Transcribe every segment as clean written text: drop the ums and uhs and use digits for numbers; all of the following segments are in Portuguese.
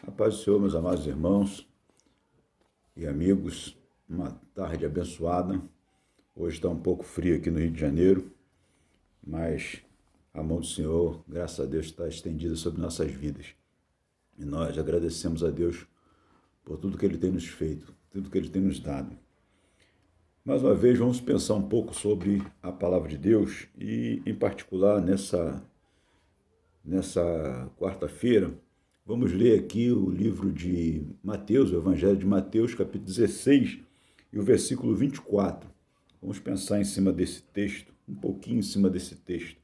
A paz do Senhor, meus amados irmãos e amigos, uma tarde abençoada. Hoje está um pouco frio aqui no Rio de Janeiro, mas a mão do Senhor, graças a Deus, está estendida sobre nossas vidas. E nós agradecemos a Deus por tudo que Ele tem nos feito, tudo que Ele tem nos dado. Mais uma vez, vamos pensar um pouco sobre a palavra de Deus e, em particular, nessa quarta-feira, vamos ler aqui o livro de Mateus, o Evangelho de Mateus, capítulo 16, e o versículo 24. Vamos pensar em cima desse texto, um pouquinho em cima desse texto.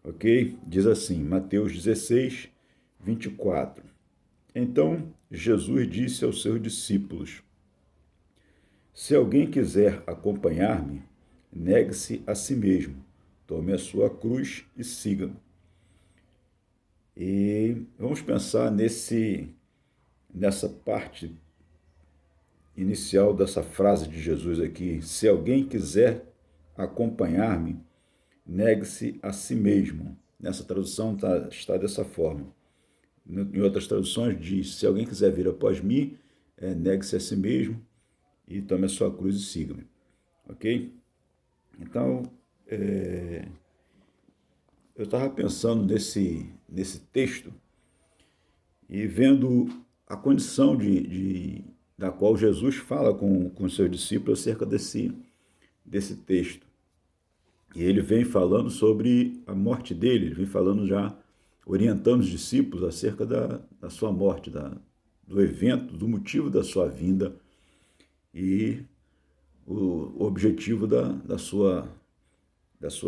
Ok? Diz assim, Mateus 16, 24. Então, Jesus disse aos seus discípulos: Se alguém quiser acompanhar-me, negue-se a si mesmo, tome a sua cruz e siga-me. E vamos pensar nessa parte inicial dessa frase de Jesus aqui. Se alguém quiser acompanhar-me, negue-se a si mesmo. Nessa tradução está dessa forma. Em outras traduções diz, se alguém quiser vir após mim, negue-se a si mesmo e tome a sua cruz e siga-me. Ok? Então, eu estava pensando nesse texto e vendo a condição da qual Jesus fala com seus discípulos acerca desse texto. E ele vem falando sobre a morte dele, ele vem falando já, orientando os discípulos acerca da sua morte, do evento, do motivo da sua vinda e o objetivo da sua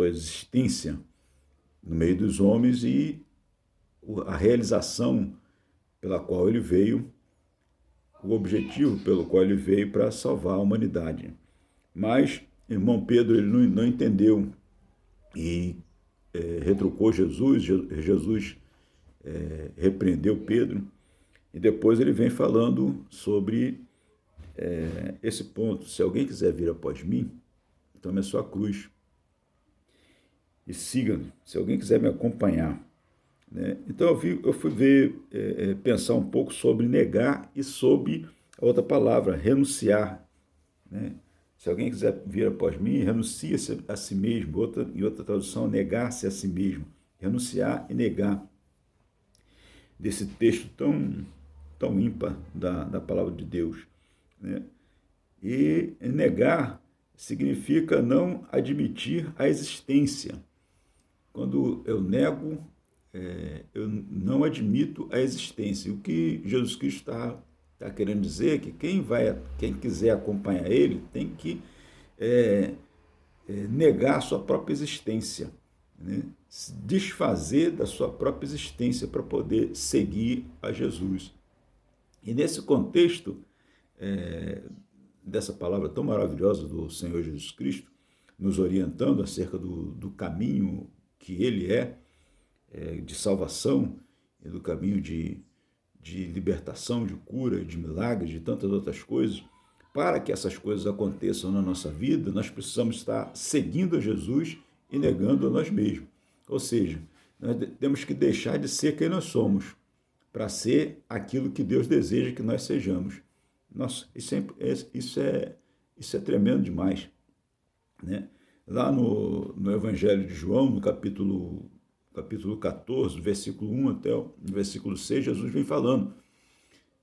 existência no meio dos homens e a realização pela qual ele veio, o objetivo pelo qual ele veio para salvar a humanidade. Mas, irmão Pedro, ele não entendeu e retrucou Jesus, Jesus repreendeu Pedro, e depois ele vem falando sobre esse ponto. Se alguém quiser vir após mim, tome a sua cruz e siga-me. Se alguém quiser me acompanhar, né? Então eu fui pensar um pouco sobre negar e sobre a outra palavra, renunciar. Né? Se alguém quiser vir após mim, renuncie-se a si mesmo. Em outra tradução, negar-se a si mesmo. Renunciar e negar. Desse texto tão ímpar da palavra de Deus. Né? E negar significa não admitir a existência. Quando eu nego, eu não admito a existência. O que Jesus Cristo está querendo dizer é que quem quiser acompanhar ele tem que negar a sua própria existência, né? Se desfazer da sua própria existência para poder seguir a Jesus. E nesse contexto dessa palavra tão maravilhosa do Senhor Jesus Cristo, nos orientando acerca do caminho que ele de salvação, e do caminho de libertação, de cura, de milagres, de tantas outras coisas, para que essas coisas aconteçam na nossa vida, nós precisamos estar seguindo a Jesus e negando a nós mesmos. Ou seja, nós temos que deixar de ser quem nós somos, para ser aquilo que Deus deseja que nós sejamos. Nossa, isso é tremendo demais. Né? Lá no Evangelho de João, no capítulo 14, versículo 1 até o versículo 6, Jesus vem falando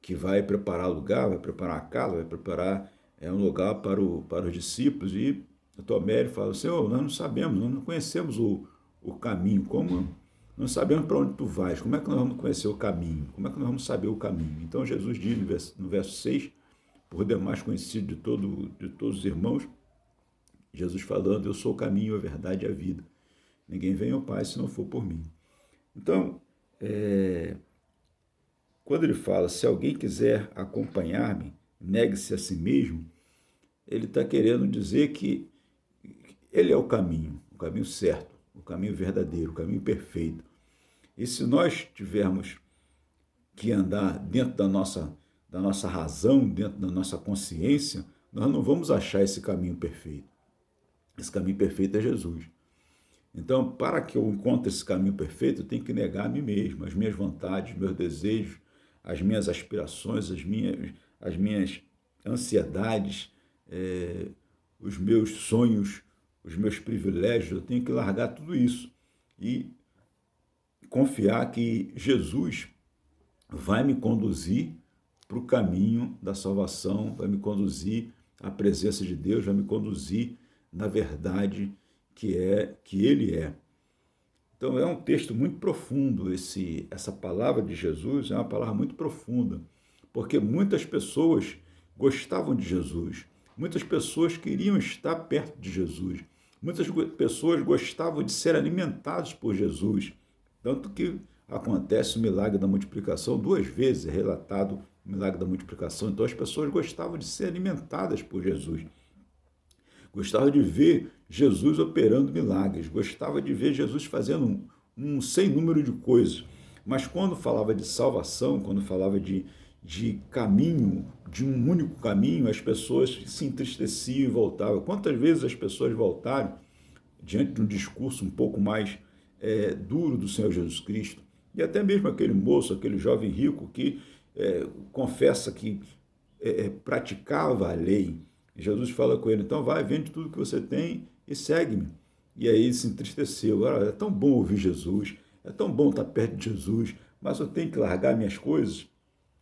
que vai preparar lugar, vai preparar a casa, vai preparar um lugar para os discípulos, e Tomé fala, Senhor, nós não sabemos, nós não conhecemos o caminho, como não sabemos para onde tu vais, como é que nós vamos conhecer o caminho, como é que nós vamos saber o caminho? Então Jesus diz no verso 6, por demais conhecido de todos os irmãos, Jesus falando, eu sou o caminho, a verdade e a vida. Ninguém vem ao Pai se não for por mim. Então, quando ele fala, se alguém quiser acompanhar-me, negue-se a si mesmo, ele está querendo dizer que ele é o caminho certo, o caminho verdadeiro, o caminho perfeito. E se nós tivermos que andar dentro da nossa razão, dentro da nossa consciência, nós não vamos achar esse caminho perfeito. Esse caminho perfeito é Jesus. Então, para que eu encontre esse caminho perfeito, eu tenho que negar a mim mesmo, as minhas vontades, meus desejos, as minhas aspirações, as minhas ansiedades, os meus sonhos, os meus privilégios. Eu tenho que largar tudo isso e confiar que Jesus vai me conduzir para o caminho da salvação, vai me conduzir à presença de Deus, vai me conduzir na verdade que Ele é. Então é um texto muito profundo, essa palavra de Jesus é uma palavra muito profunda, porque muitas pessoas gostavam de Jesus, muitas pessoas queriam estar perto de Jesus, muitas pessoas gostavam de ser alimentadas por Jesus, tanto que acontece o milagre da multiplicação, 2 vezes é relatado o milagre da multiplicação, então as pessoas gostavam de ser alimentadas por Jesus. Gostava de ver Jesus operando milagres, gostava de ver Jesus fazendo um sem número de coisas. Mas quando falava de salvação, quando falava de caminho, de um único caminho, as pessoas se entristeciam e voltavam. Quantas vezes as pessoas voltaram diante de um discurso um pouco mais duro do Senhor Jesus Cristo? E até mesmo aquele moço, aquele jovem rico que confessa que praticava a lei. Jesus fala com ele, então vai, vende tudo que você tem e segue-me. E aí ele se entristeceu. É tão bom ouvir Jesus, é tão bom estar perto de Jesus, mas eu tenho que largar minhas coisas.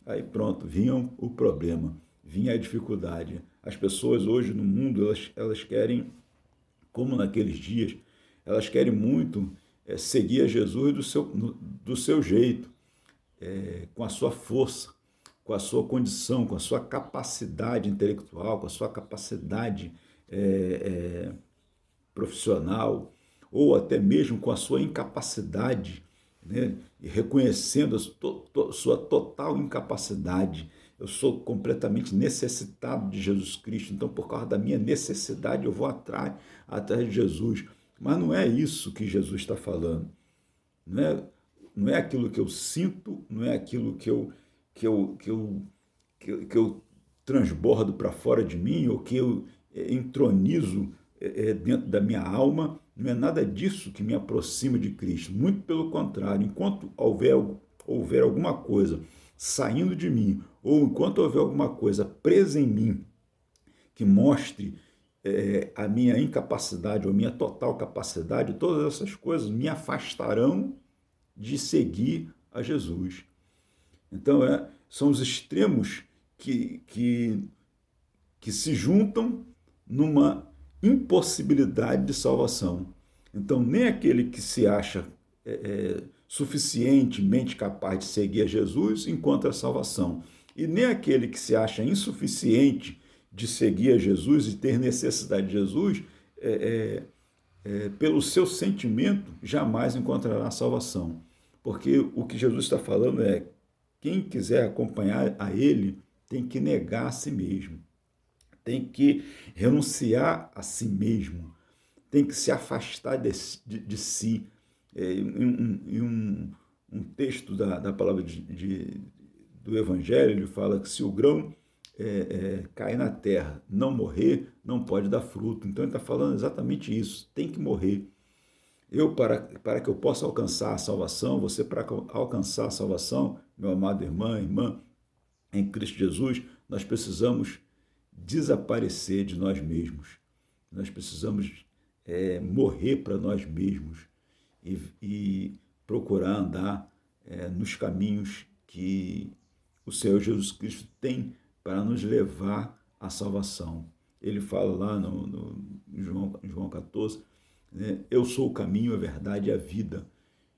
Aí pronto, vinha o problema, vinha a dificuldade. As pessoas hoje no mundo, elas querem, como naqueles dias, elas querem muito seguir a Jesus do seu jeito, com a sua força, com a sua condição, com a sua capacidade intelectual, com a sua capacidade profissional, ou até mesmo com a sua incapacidade, né? E reconhecendo a sua total incapacidade. Eu sou completamente necessitado de Jesus Cristo, então por causa da minha necessidade eu vou atrás de Jesus. Mas não é isso que Jesus está falando. Não é aquilo que eu sinto, não é aquilo que eu transbordo para fora de mim, ou que eu entronizo dentro da minha alma, não é nada disso que me aproxima de Cristo. Muito pelo contrário, enquanto houver alguma coisa saindo de mim, ou enquanto houver alguma coisa presa em mim, que mostre a minha incapacidade ou a minha total capacidade, todas essas coisas me afastarão de seguir a Jesus. Então, são os extremos que se juntam numa impossibilidade de salvação. Então, nem aquele que se acha suficientemente capaz de seguir a Jesus encontra a salvação. E nem aquele que se acha insuficiente de seguir a Jesus e ter necessidade de Jesus, pelo seu sentimento, jamais encontrará a salvação. Porque o que Jesus está falando é: quem quiser acompanhar a Ele tem que negar a si mesmo, tem que renunciar a si mesmo, tem que se afastar de si. Em um texto da palavra do Evangelho, ele fala que se o grão cair na terra, não morrer, não pode dar fruto. Então ele está falando exatamente isso, tem que morrer. Para que eu possa alcançar a salvação, você para alcançar a salvação, meu amado irmã, em Cristo Jesus, nós precisamos desaparecer de nós mesmos. Nós precisamos morrer para nós mesmos e procurar andar nos caminhos que o Senhor Jesus Cristo tem para nos levar à salvação. Ele fala lá em João 14, né? Eu sou o caminho, a verdade e a vida,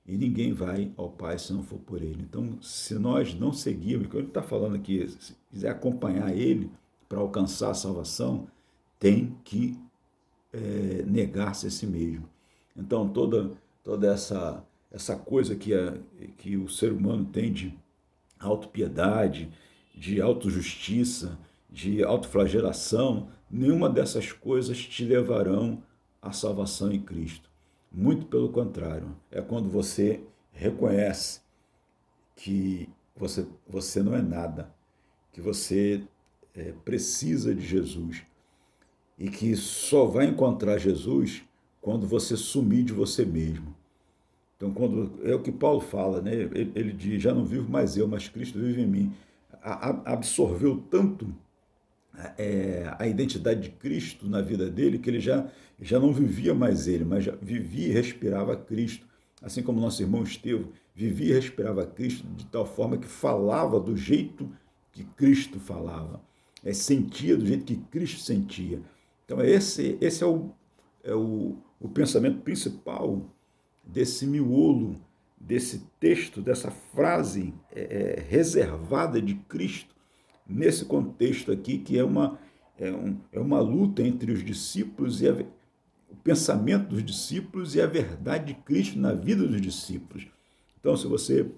e ninguém vai ao Pai se não for por Ele. Então, se nós não seguirmos, o que ele está falando aqui, se quiser acompanhar Ele para alcançar a salvação, tem que negar-se a si mesmo. Então, toda essa coisa que o ser humano tem de autopiedade, de autojustiça, de autoflagelação, nenhuma dessas coisas te levarão à salvação em Cristo. Muito pelo contrário, é quando você reconhece que você não é nada, que você precisa de Jesus e que só vai encontrar Jesus quando você sumir de você mesmo. Então, quando é o que Paulo fala, né? Ele diz: já não vivo mais eu, mas Cristo vive em mim. Absorveu tanto a identidade de Cristo na vida dele que ele já não vivia mais ele, mas já vivia e respirava Cristo. Assim como nosso irmão Estevão vivia e respirava Cristo de tal forma que falava do jeito que Cristo falava, sentia do jeito que Cristo sentia. Então, esse é o pensamento principal desse miolo, desse texto, dessa frase reservada de Cristo, nesse contexto aqui, que é uma luta entre os discípulos e o pensamento dos discípulos e a verdade de Cristo na vida dos discípulos. Então, se você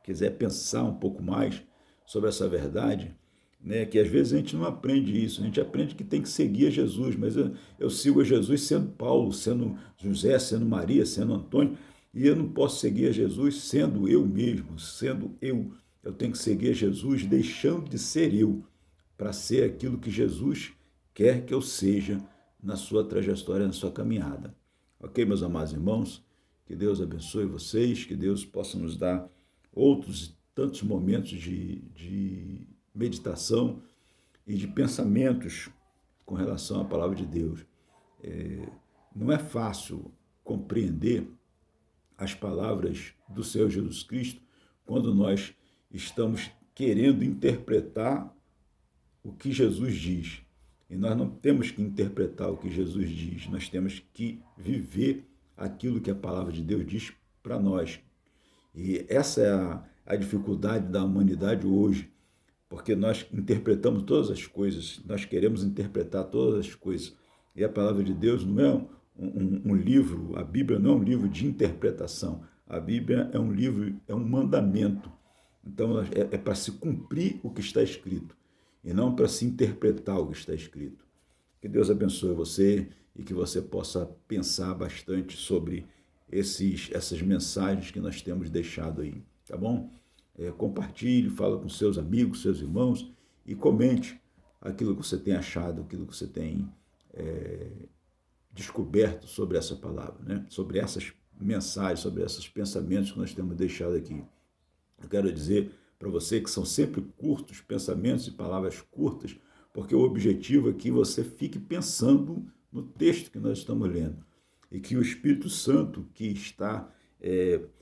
quiser pensar um pouco mais sobre essa verdade, né, que às vezes a gente não aprende isso, a gente aprende que tem que seguir a Jesus, mas eu sigo a Jesus sendo Paulo, sendo José, sendo Maria, sendo Antônio, e eu não posso seguir a Jesus sendo eu mesmo, sendo eu. Eu tenho que seguir a Jesus deixando de ser eu, para ser aquilo que Jesus quer que eu seja na sua trajetória, na sua caminhada. Ok, meus amados irmãos? Que Deus abençoe vocês, que Deus possa nos dar outros tantos momentos de meditação e de pensamentos com relação à palavra de Deus. Não é fácil compreender as palavras do Senhor Jesus Cristo quando nós estamos querendo interpretar o que Jesus diz. E nós não temos que interpretar o que Jesus diz, nós temos que viver aquilo que a palavra de Deus diz para nós. E essa é a dificuldade da humanidade hoje, porque nós interpretamos todas as coisas, nós queremos interpretar todas as coisas. E a palavra de Deus não é um livro, a Bíblia não é um livro de interpretação, a Bíblia é um livro, é um mandamento. Então é para se cumprir o que está escrito, e não para se interpretar o que está escrito. Que Deus abençoe você e que você possa pensar bastante sobre essas mensagens que nós temos deixado aí, tá bom? Compartilhe, fala com seus amigos, seus irmãos e comente aquilo que você tem achado, aquilo que você tem descoberto sobre essa palavra, né? Sobre essas mensagens, sobre esses pensamentos que nós temos deixado aqui. Eu quero dizer para você que são sempre curtos, pensamentos e palavras curtas, porque o objetivo é que você fique pensando no texto que nós estamos lendo e que o Espírito Santo que está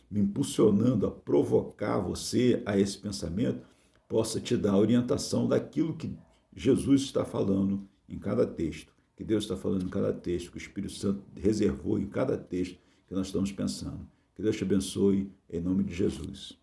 me impulsionando a provocar você a esse pensamento possa te dar a orientação daquilo que Jesus está falando em cada texto, que Deus está falando em cada texto, que o Espírito Santo reservou em cada texto que nós estamos pensando. Que Deus te abençoe, em nome de Jesus.